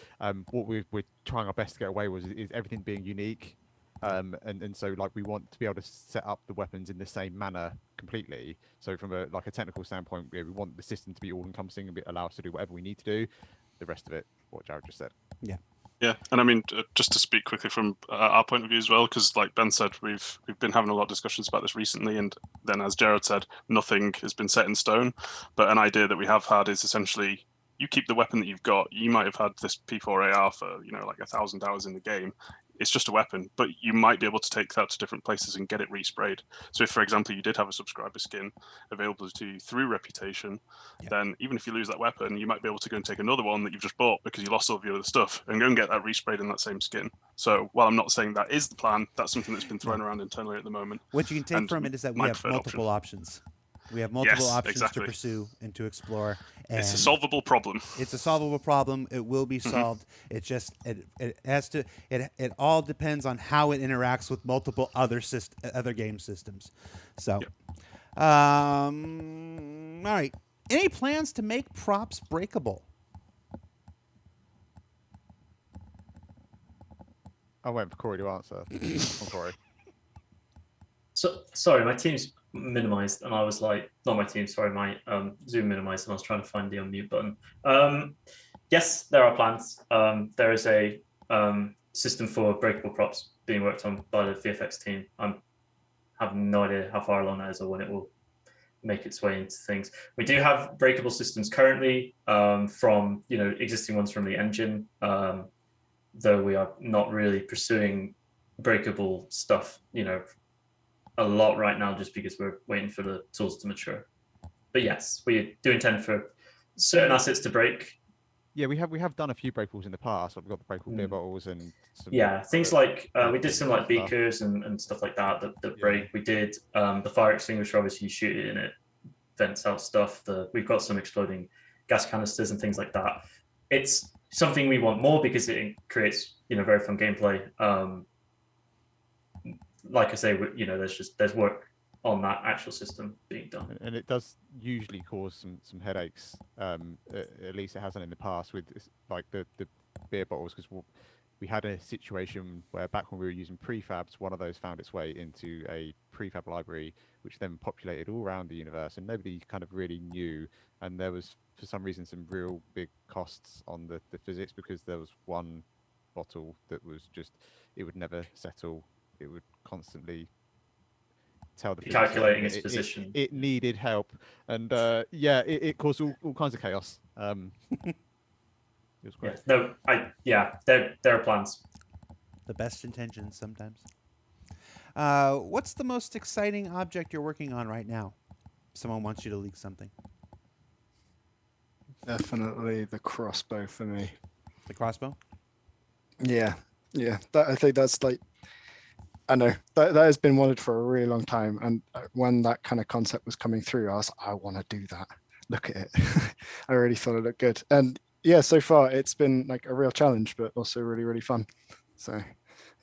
what we're trying our best to get away with is everything being unique, and so like we want to be able to set up the weapons in the same manner completely. So from a technical standpoint, we want the system to be all encompassing and allow us to do whatever we need to do. The rest of it, what Jared just said. Yeah. Yeah, and I mean, just to speak quickly from our point of view as well, because like Ben said, we've been having a lot of discussions about this recently, and then as Jared said, nothing has been set in stone. But an idea that we have had is essentially, you keep the weapon that you've got. You might have had this P4AR for like 1,000 hours in the game. It's just a weapon, but you might be able to take that to different places and get it resprayed. So if, for example, you did have a subscriber skin available to you through reputation, then even if you lose that weapon, you might be able to go and take another one that you've just bought because you lost all of your other stuff and go and get that resprayed in that same skin. So while I'm not saying that is the plan, that's something that's been thrown around internally at the moment. What you can take from it is that we have multiple options. We have multiple options to pursue and to explore. And it's a solvable problem. It's a solvable problem. It will be solved. It just it has to. It all depends on how it interacts with multiple other game systems. So, all right. Any plans to make props breakable? I'm waiting for Cory to answer. Come on, Cory. So sorry, my team's minimized, and I was like, not my team, sorry, my Zoom minimized, and I was trying to find the unmute button. Yes, there are plans. There is a system for breakable props being worked on by the VFX team. I have no idea how far along that is or when it will make its way into things. We do have breakable systems currently from existing ones from the engine, though we are not really pursuing breakable stuff, a lot right now, just because we're waiting for the tools to mature. But yes, we do intend for certain assets to break. Yeah, we have done a few breakables in the past. We've got the breakable beer bottles and things like we did some like beakers and stuff like that break. We did the fire extinguisher. Obviously, you shoot it and it vents out stuff. We've got some exploding gas canisters and things like that. It's something we want more because it creates very fun gameplay. Like I say, there's work on that actual system being done. And it does usually cause some headaches. At least it hasn't in the past with like the beer bottles, because we had a situation where back when we were using prefabs, one of those found its way into a prefab library, which then populated all around the universe, and nobody kind of really knew. And there was, for some reason, some real big costs on the physics, because there was one bottle that was just, it would never settle. It would constantly tell the calculating its position. It needed help, and it caused all kinds of chaos. It was great. There are plans. The best intentions sometimes. What's the most exciting object you're working on right now? Someone wants you to leak something. Definitely the crossbow for me. The crossbow? Yeah. I think that's like, I know that has been wanted for a really long time, and when that kind of concept was coming through, I was like, I want to do that. Look at it. I really thought it looked good, and yeah, so far it's been like a real challenge, but also really, really fun. So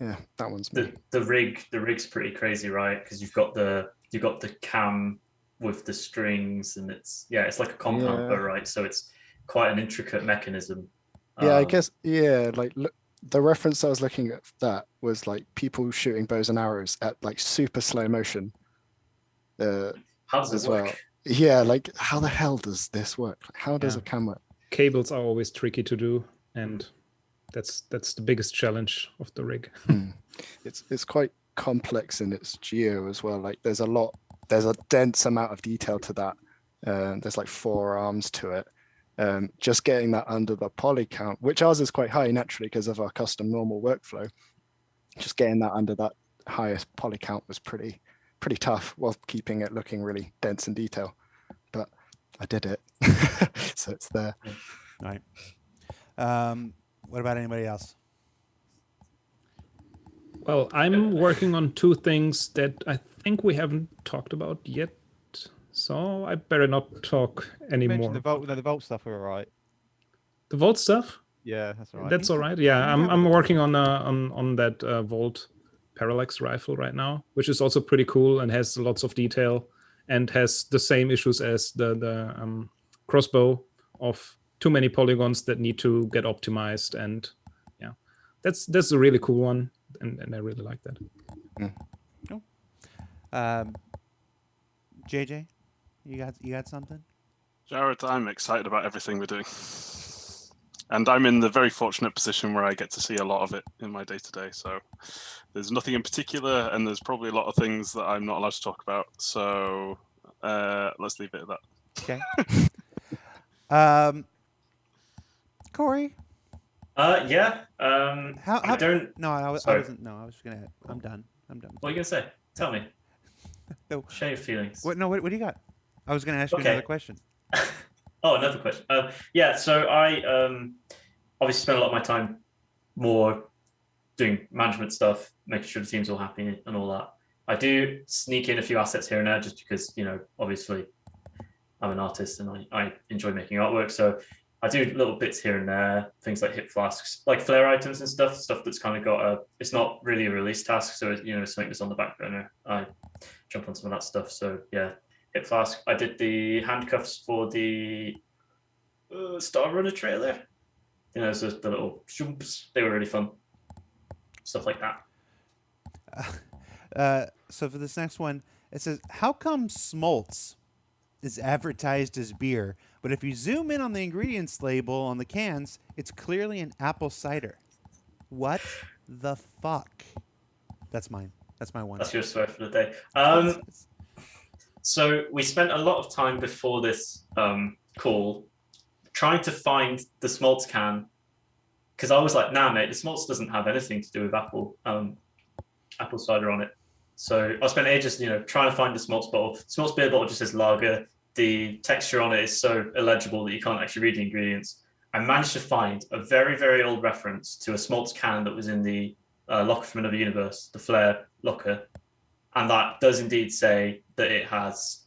yeah, that one's me. The rig's pretty crazy, right? Because you've got the cam with the strings, and it's like a compound bow, right? So it's quite an intricate mechanism. Yeah, I guess, like look, the reference I was looking at that was like people shooting bows and arrows at like super slow motion. How does it work? Well. Yeah, like how the hell does this work? Like, how does a cam work? Cables are always tricky to do, and that's the biggest challenge of the rig. It's quite complex in its geo as well. Like there's a dense amount of detail to that. There's like 4 arms to it. Just getting that under the poly count, which ours is quite high naturally because of our custom normal workflow. Just getting that under that highest poly count was pretty tough, while keeping it looking really dense in detail. But I did it, so it's there. All right. What about anybody else? Well, I'm working on 2 things that I think we haven't talked about yet, so I better not talk anymore. The Vault stuff were all right. The Vault stuff? Yeah, that's all right. That's all right. Yeah, I'm working on that Vault parallax rifle right now, which is also pretty cool and has lots of detail and has the same issues as the crossbow of too many polygons that need to get optimized. And yeah, that's a really cool one, and I really like that. Cool. JJ, you got something? Jared, I'm excited about everything we're doing. And I'm in the very fortunate position where I get to see a lot of it in my day-to-day. So there's nothing in particular, and there's probably a lot of things that I'm not allowed to talk about. So let's leave it at that. Okay. Cory? Yeah. I don't... No, I wasn't. No, I was just going to... I'm done. What are you going to say? Tell me. No. Share your feelings. What do you got? I was going to ask you another question. Oh, another question. Yeah, so I obviously spend a lot of my time more doing management stuff, making sure the team's all happy and all that. I do sneak in a few assets here and there just because, obviously I'm an artist and I enjoy making artwork. So I do little bits here and there, things like hip flasks, like flare items and stuff that's kind of got it's not really a release task. So, something that's on the back burner. I jump on some of that stuff. So yeah. Hip flask. I did the handcuffs for the Star Runner trailer. So the little jumps. They were really fun. Stuff like that. So for this next one, it says, "How come Smoltz is advertised as beer, but if you zoom in on the ingredients label on the cans, it's clearly an apple cider? What the fuck?" That's mine. That's my one. That's your swear for the day. So we spent a lot of time before this call trying to find the Smoltz can, because I was like, nah, mate, the Smoltz doesn't have anything to do with apple cider on it. So I spent ages, trying to find the Smoltz bottle. Smoltz beer bottle just says lager. The texture on it is so illegible that you can't actually read the ingredients. I managed to find a very, very old reference to a Smoltz can that was in the locker from another universe, the Flare locker. And that does indeed say that it has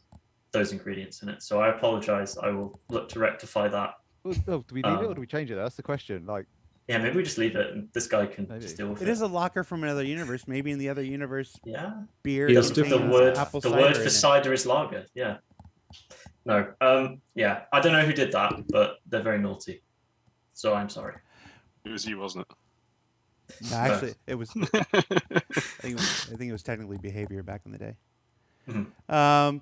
those ingredients in it. So I apologize. I will look to rectify that. Oh, do we leave it or do we change it? That's the question. Like, Yeah, maybe we just leave it and this guy can Maybe. just deal with It is a locker from another universe. Maybe in the other universe, Yeah. beer Yes, The contains word apple the cider word in for it. cider is lager. Yeah. No. Yeah. I don't know who did that, but they're very naughty. So I'm sorry. It was you, wasn't No, actually, it was. it? I think it was technically behavior back in the day. Mhm.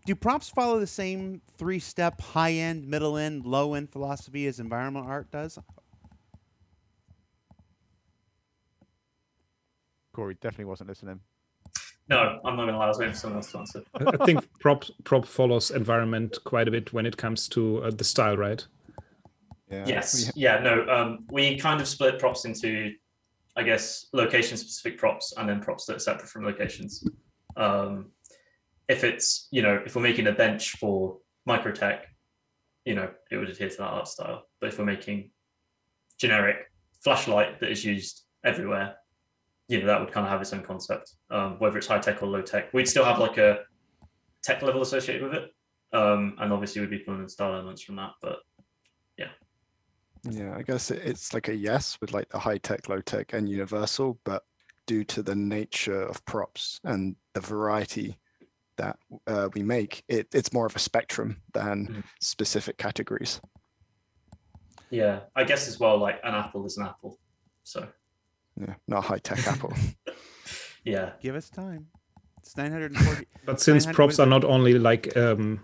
Do props follow the same 3-step high-end, middle-end, low-end philosophy as environmental art does? Cory definitely wasn't listening. No, I'm not gonna lie. I was waiting for someone else to answer. I think prop follows environment quite a bit when it comes to the style, right? Yeah. Yes. Yeah. No. We kind of split props into, I guess, location-specific props and then props that are separate from locations. If it's, if we're making a bench for Microtech, it would adhere to that art style. But if we're making generic flashlight that is used everywhere, that would kind of have its own concept. Whether it's high tech or low tech, we'd still have like a tech level associated with it, and obviously we'd be pulling style elements from that. But Yeah, I guess it's like a yes with like the high tech, low tech, and universal, but due to the nature of props and the variety that we make, it's more of a spectrum than specific categories. yeah, I guess as well, like an apple is an apple. So Yeah, not high tech Apple. yeah, Give us time. It's 940. But since 900 props are not only like in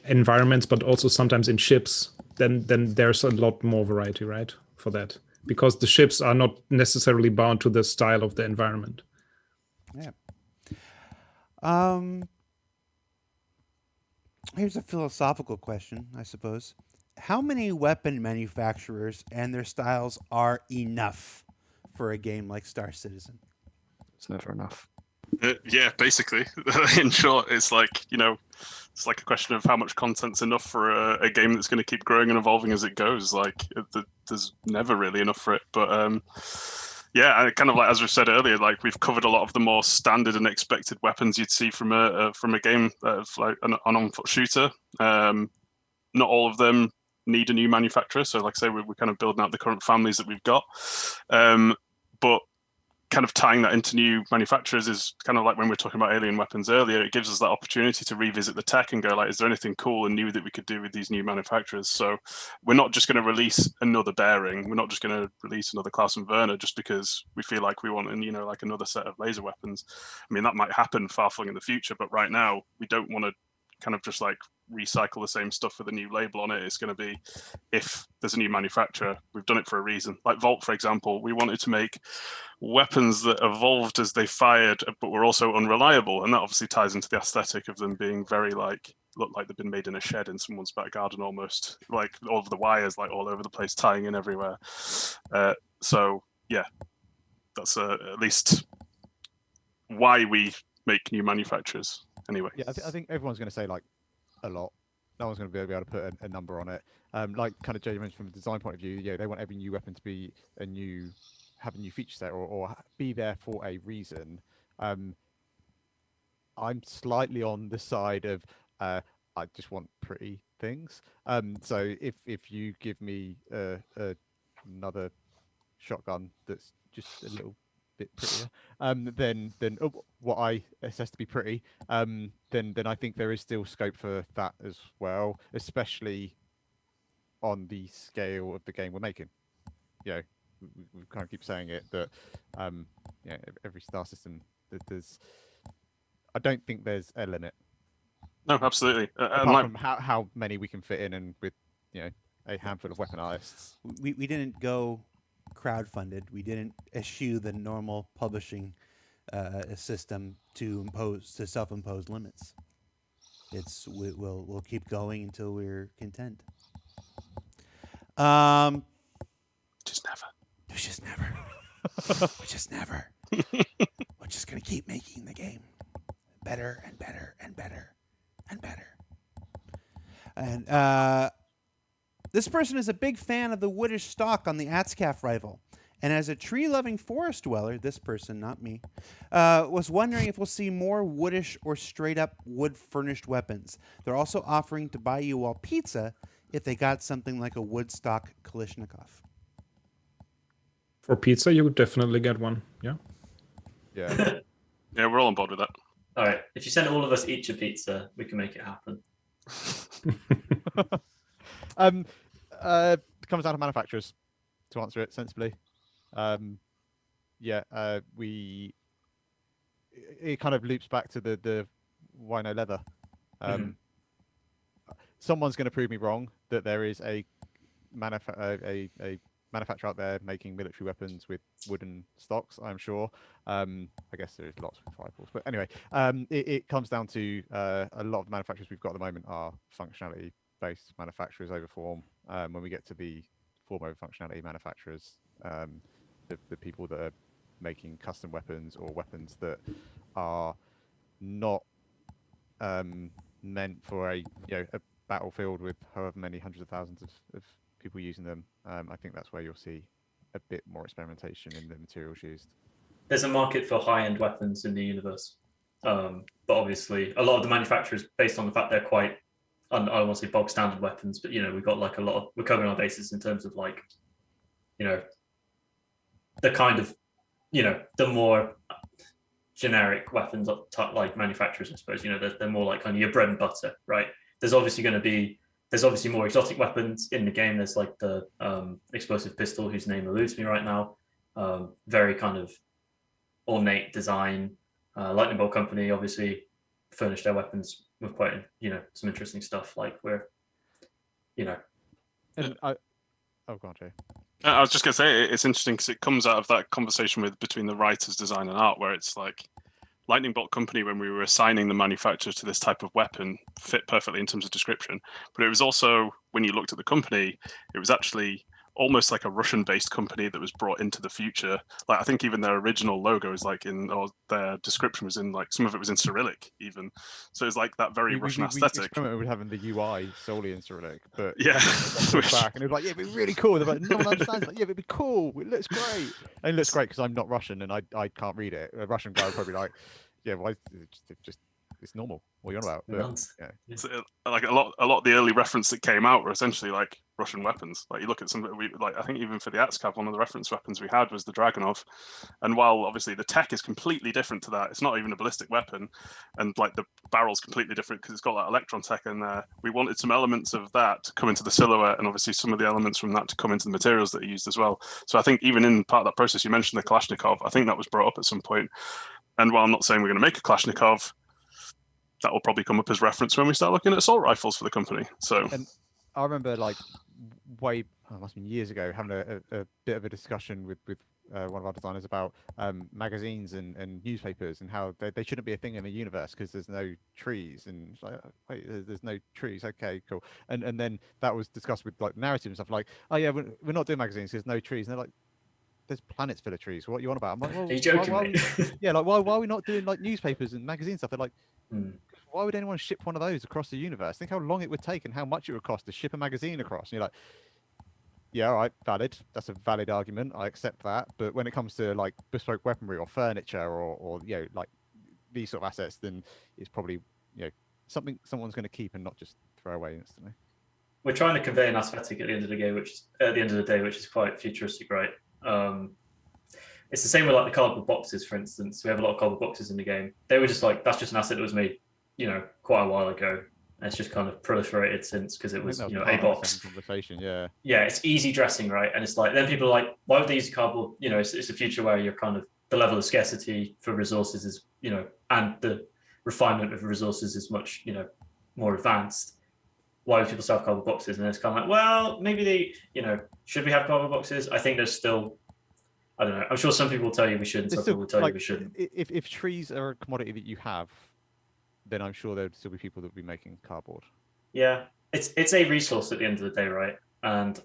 environments, but also sometimes in ships, then there's a lot more variety, right? For that, because the ships are not necessarily bound to the style of the environment. Yeah. Here's a philosophical question, I suppose. How many weapon manufacturers and their styles are enough for a game like Star Citizen? It's never enough. Yeah, basically. In short, it's like, it's like a question of how much content's enough for a game that's going to keep growing and evolving as it goes. Like, there's never really enough for it. But yeah, kind of like as we said earlier, like we've covered a lot of the more standard and expected weapons you'd see from a game like an on-foot shooter. Not all of them need a new manufacturer. So, like I say, we're kind of building out the current families that we've got. But kind of tying that into new manufacturers is kind of like when we were talking about alien weapons earlier. It gives us that opportunity to revisit the tech and go like, is there anything cool and new that we could do with these new manufacturers? So we're not just going to release another bearing. We're not just going to release another Klaus and Werner just because we feel like we want, like another set of laser weapons. I mean, that might happen far flung in the future, but right now we don't want to kind of just like recycle the same stuff with a new label on it. It's going to be, if there's a new manufacturer, we've done it for a reason. Like Volt, for example, we wanted to make weapons that evolved as they fired, but were also unreliable, and that obviously ties into the aesthetic of them being very like look like they've been made in a shed in someone's back garden almost, like all of the wires like all over the place, tying in everywhere. So yeah, that's at least why we make new manufacturers anyway. Yeah, I think everyone's going to say like a lot. No one's going to be able to put a number on it. Like kind of Jay mentioned from a design point of view, they want every new weapon to be have a new feature set or be there for a reason. I'm slightly on the side of I just want pretty things. So if you give me another shotgun that's just a little bit prettier, then what I assess to be pretty, then I think there is still scope for that as well, especially on the scale of the game we're making. We kind of keep saying it that every star system there's. I don't think there's a limit. No, absolutely. Apart from how many we can fit in, and with a handful of weapon artists. We didn't go crowdfunded. We didn't eschew the normal publishing system to self-impose limits. We'll keep going until we're content. Just never. We just never. We're just gonna keep making the game better and better and better and better. And this person is a big fan of the woodish stock on the Atzcaf rifle. And as a tree-loving forest dweller, this person, not me, was wondering if we'll see more woodish or straight-up wood-furnished weapons. They're also offering to buy you all pizza if they got something like a Woodstock Kalashnikov. For pizza, you would definitely get one. Yeah. Yeah. Yeah, we're all on board with that. All right. If you send all of us each a pizza, we can make it happen. It comes down to manufacturers to answer it sensibly. It kind of loops back to the why no leather. Someone's going to prove me wrong that there is a manufacturer out there making military weapons with wooden stocks. I'm sure. I guess there is lots with rifles, but anyway, it comes down to a lot of the manufacturers we've got at the moment are functionality-based manufacturers over form. When we get to the form over functionality manufacturers, the people that are making custom weapons or weapons that are not meant for a battlefield with however many hundreds of thousands of people using them. I think that's where you'll see a bit more experimentation in the materials used. There's a market for high-end weapons in the universe, but obviously a lot of the manufacturers, based on the fact they're quite, I don't want to say bog standard weapons, but we've got like we're covering our bases in terms of like, the kind of, the more generic weapons like manufacturers, I suppose. They're more like kind of your bread and butter, right? There's obviously more exotic weapons in the game. There's like the explosive pistol, whose name eludes me right now. Very kind of ornate design. Lightning Bolt Company obviously furnished their weapons with quite some interesting stuff. Like And oh, go on, Jay. I was just going to say, it's interesting because it comes out of that conversation between the writers, design, and art, where it's like Lightning Bolt Company, when we were assigning the manufacturers to this type of weapon, fit perfectly in terms of description. But it was also, when you looked at the company, it was actually almost like a Russian-based company that was brought into the future. Like I think even their original logo is like or their description was in like some of it was in Cyrillic even. So it's like that very Russian aesthetic. We experimented with having the UI solely in Cyrillic, but yeah, back and it was like, yeah, it'd be really cool. They're like, no one understands. Like, yeah, it'd be cool. It looks great. And it looks great because I'm not Russian and I can't read it. A Russian guy would probably be like, yeah, why? Just it's normal. What are you on about? But, yeah. So, like a lot of the early reference that came out were essentially like Russian weapons. Like you look at some, I think even for the AXCAV, one of the reference weapons we had was the Dragunov. And while obviously the tech is completely different to that, it's not even a ballistic weapon, and like the barrel's completely different because it's got that electron tech in there. We wanted some elements of that to come into the silhouette, and obviously some of the elements from that to come into the materials that are used as well. So I think even in part of that process, you mentioned the Kalashnikov. I think that was brought up at some point. And while I'm not saying we're going to make a Kalashnikov, that will probably come up as reference when we start looking at assault rifles for the company. So, and I remember like it must have been years ago, having a bit of a discussion with one of our designers about magazines and newspapers and how they shouldn't be a thing in the universe because there's no trees. And it's like, wait, there's no trees. Okay, cool. And then that was discussed with like narrative and stuff like, oh yeah, we're not doing magazines because there's no trees. And they're like, there's planets full of trees. What you on about? I'm like, well, are you joking, why yeah, like why are we not doing like newspapers and magazine stuff? They're like, why would anyone ship one of those across the universe? Think how long it would take and how much it would cost to ship a magazine across. And you're like, yeah, all right, valid. That's a valid argument. I accept that. But when it comes to like bespoke weaponry or furniture or like these sort of assets, then it's probably something someone's going to keep and not just throw away instantly. We're trying to convey an aesthetic at the end of the day, which is quite futuristic, right? It's the same with like the cardboard boxes, for instance. We have a lot of cardboard boxes in the game. They were just like, that's just an asset that was made, quite a while ago. And it's just kind of proliferated since because it was, a box. Conversation, yeah. Yeah, it's easy dressing, right? And it's like, then people are like, why would they use cardboard? It's a future where you're kind of, the level of scarcity for resources is, and the refinement of resources is much, more advanced. Why would people still have cardboard boxes? And it's kind of like, well, maybe they, should we have cardboard boxes? I think there's still, I don't know. I'm sure some people will tell you we shouldn't. Some people will tell you we shouldn't. If trees are a commodity that you have, then I'm sure there would still be people that would be making cardboard. Yeah, it's a resource at the end of the day, right? And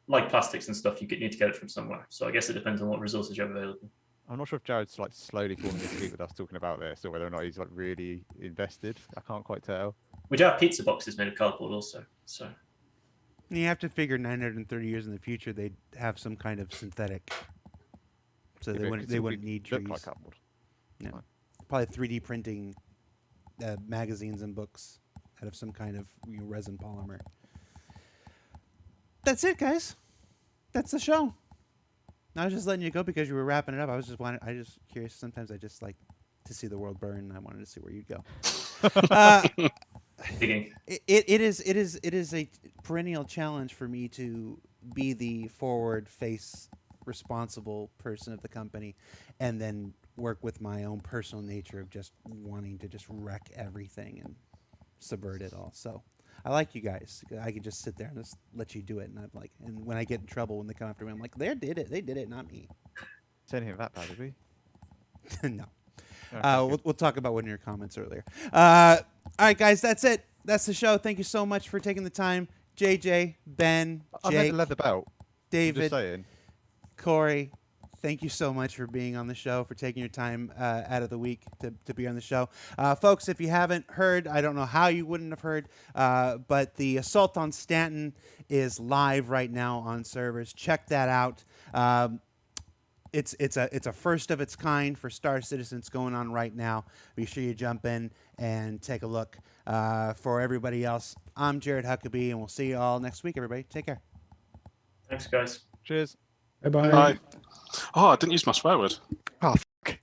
like plastics and stuff, you need to get it from somewhere. So I guess it depends on what resources you have available. I'm not sure if Jared's like slowly falling asleep with us talking about this, or whether or not he's like really invested. I can't quite tell. We do have pizza boxes made of cardboard, also. So you have to figure 930 years in the future they'd have some kind of synthetic, so they wouldn't need trees. Like cardboard. Yeah. Probably 3D printing magazines and books. out of some kind of resin polymer. That's it, guys. That's the show. I was just letting you go because you were wrapping it up. I just curious. Sometimes I just like to see the world burn, and I wanted to see where you'd go. It is a perennial challenge for me to be the forward face responsible person of the company, and then work with my own personal nature of just wanting to just wreck everything and subvert it all. So I like you guys. I can just sit there and just let you do it, and I'm like, and when I get in trouble when they come after me, I'm like, they did it, not me. Said anything that bad, did we? No. Okay, We'll talk about one of your comments earlier. All right, guys, that's it. That's the show. Thank you so much for taking the time. JJ, Ben, I meant Jake, the leather belt. I'm David, just saying. Corey, thank you so much for being on the show, for taking your time out of the week to be on the show. Folks, if you haven't heard, I don't know how you wouldn't have heard, but the Assault on Stanton is live right now on servers. Check that out. It's a first of its kind for Star Citizens going on right now. Be sure you jump in and take a look. For everybody else, I'm Jared Huckabee, and we'll see you all next week, everybody. Take care. Thanks, guys. Cheers. Bye-bye. Bye. Oh, I didn't use my swear word. Oh,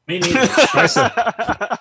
Me neither. Scheiße.